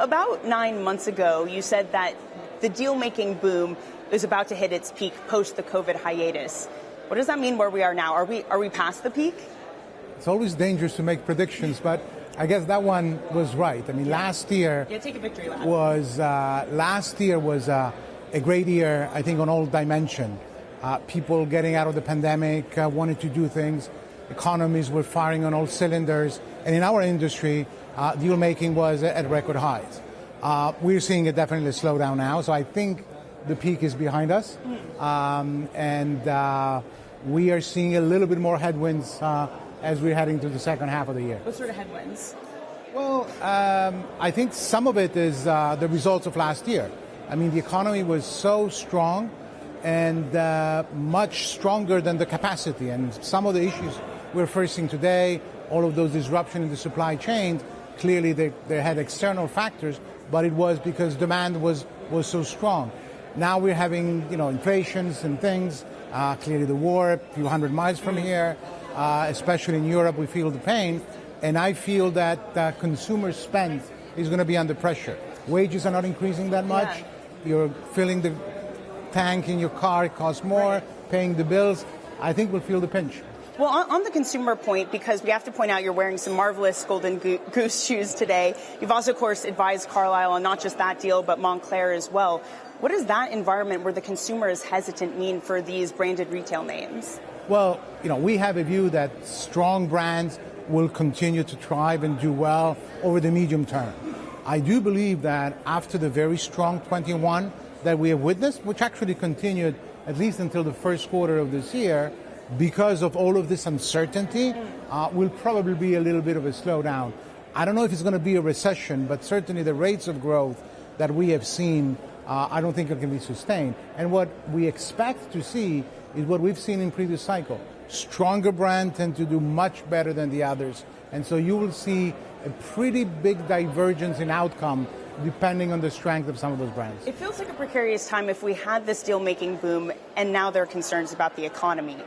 About 9 months ago, you said that the deal-making boom is about to hit its peak post the COVID hiatus. What does that mean where we are now? Are we past the peak? It's always dangerous to make predictions, but I guess that one was right. I mean, last year take a victory lap. was a great year, I think, on all dimensions. People getting out of the pandemic, wanted to do things. Economies were firing on all cylinders. And in our industry, deal making was at record highs. We're seeing definitely a slowdown now. So I think the peak is behind us. We are seeing a little bit more headwinds as we're heading to the second half of the year. What sort of headwinds? Well, I think some of it is the results of last year. I mean, the economy was so strong and much stronger than the capacity. And some of the issues we're facing today, all of those disruptions in the supply chain, clearly they had external factors, but it was because demand was so strong. Now we're having, inflations and things. Clearly the war, a few hundred miles from here, especially in Europe, we feel the pain. And I feel that consumer spend is going to be under pressure. Wages are not increasing that much. Yeah. You're filling the tank in your car, it costs more, paying the bills. I think we'll feel the pinch. Well, on the consumer point, because we have to point out you're wearing some marvelous Golden Goose shoes today. You've also, of course, advised Carlyle on not just that deal, but Moncler as well. What does that environment where the consumer is hesitant mean for these branded retail names? Well, we have a view that strong brands will continue to thrive and do well over the medium term. I do believe that after the very strong 21 that we have witnessed, which actually continued at least until the first quarter of this year, because of all of this uncertainty, will probably be a little bit of a slowdown. I don't know if it's going to be a recession, but certainly the rates of growth that we have seen, I don't think it can be sustained. And what we expect to see is what we've seen in previous cycle. Stronger brands tend to do much better than the others. And so you will see a pretty big divergence in outcome depending on the strength of some of those brands. It feels like a precarious time if we had this deal-making boom and now there are concerns about the economy.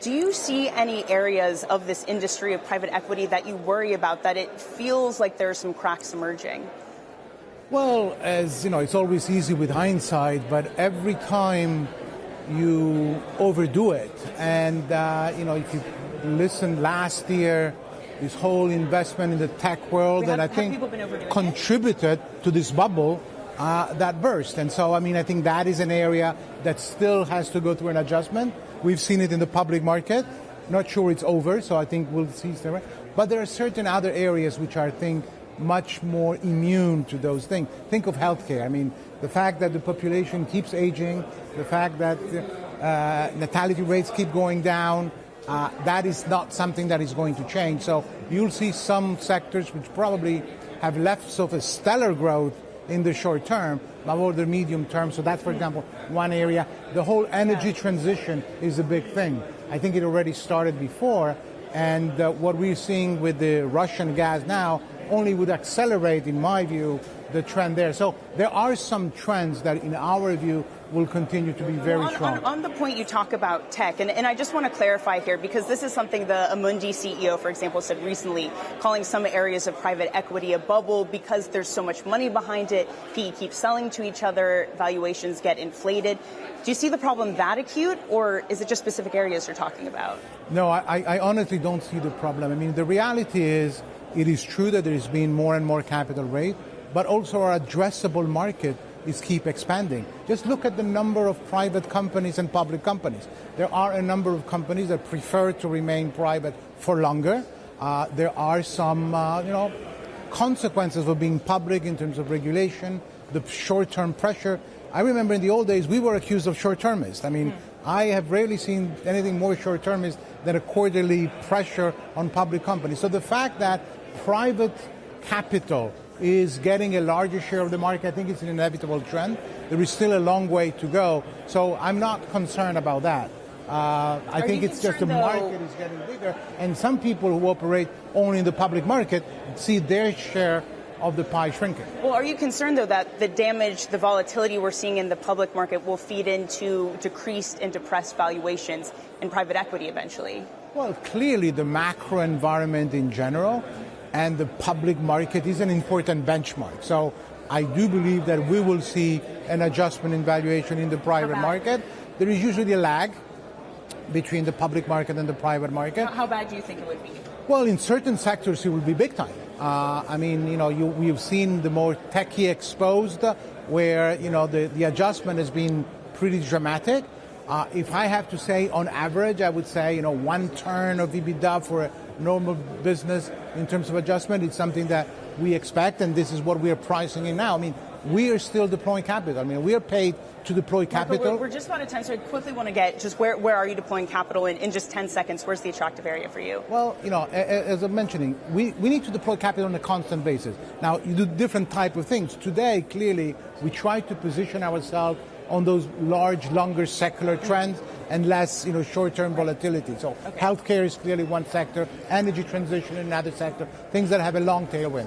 Do you see any areas of this industry of private equity that you worry about, that it feels like there are some cracks emerging? Well, as you know, it's always easy with hindsight, but every time you overdo it, and if you listen last year, this whole investment in the tech world that I think contributed to this bubble that burst. And so, I think that is an area that still has to go through an adjustment. We've seen it in the public market. Not sure it's over, so I think we'll see. But there are certain other areas which I think much more immune to those things. Think of healthcare. The fact that the population keeps aging, the fact that natality rates keep going down, that is not something that is going to change. So you'll see some sectors which probably have less of a stellar growth in the short term, but over the medium term. So that's, for example, one area. The whole energy transition is a big thing. I think it already started before, and what we're seeing with the Russian gas now only would accelerate, in my view, the trend there. So there are some trends that, in our view, will continue to be very strong. On the point you talk about tech, and I just want to clarify here, because this is something the Amundi CEO, for example, said recently, calling some areas of private equity a bubble because there's so much money behind it. PE keeps selling to each other, valuations get inflated. Do you see the problem that acute, or is it just specific areas you're talking about? No, I honestly don't see the problem. The reality is, it is true that there has been more and more capital raised, but also our addressable market is keep expanding. Just look at the number of private companies and public companies. There are a number of companies that prefer to remain private for longer. There are some, consequences of being public in terms of regulation, the short-term pressure. I remember in the old days, we were accused of short-termists. I have rarely seen anything more short-termist than a quarterly pressure on public companies. So the fact that private capital is getting a larger share of the market, I think it's an inevitable trend. There is still a long way to go, so I'm not concerned about that. I think it's just the market is getting bigger, and some people who operate only in the public market see their share of the pie shrinking. Well, are you concerned, though, that the damage, the volatility we're seeing in the public market will feed into decreased and depressed valuations in private equity eventually? Well, clearly the macro environment in general and the public market is an important benchmark. So I do believe that we will see an adjustment in valuation in the private market. There is usually a lag between the public market and the private market. How bad do you think it would be? Well, in certain sectors, it will be big time. We've seen the more techie exposed, where the adjustment has been pretty dramatic. If I have to say, on average, I would say one turn of EBITDA for a normal business in terms of adjustment. It's something that we expect, and this is what we are pricing in now. I mean, we are still deploying capital. I mean, we are paid to deploy capital. We're just about at time, so I quickly want to get just where are you deploying capital in just 10 seconds? Where's the attractive area for you? Well, as I'm mentioning, we need to deploy capital on a constant basis. Now, you do different type of things. Today, clearly, we try to position ourselves on those large, longer secular trends and less, short-term volatility. So healthcare is clearly one sector, energy transition another sector, things that have a long tailwind.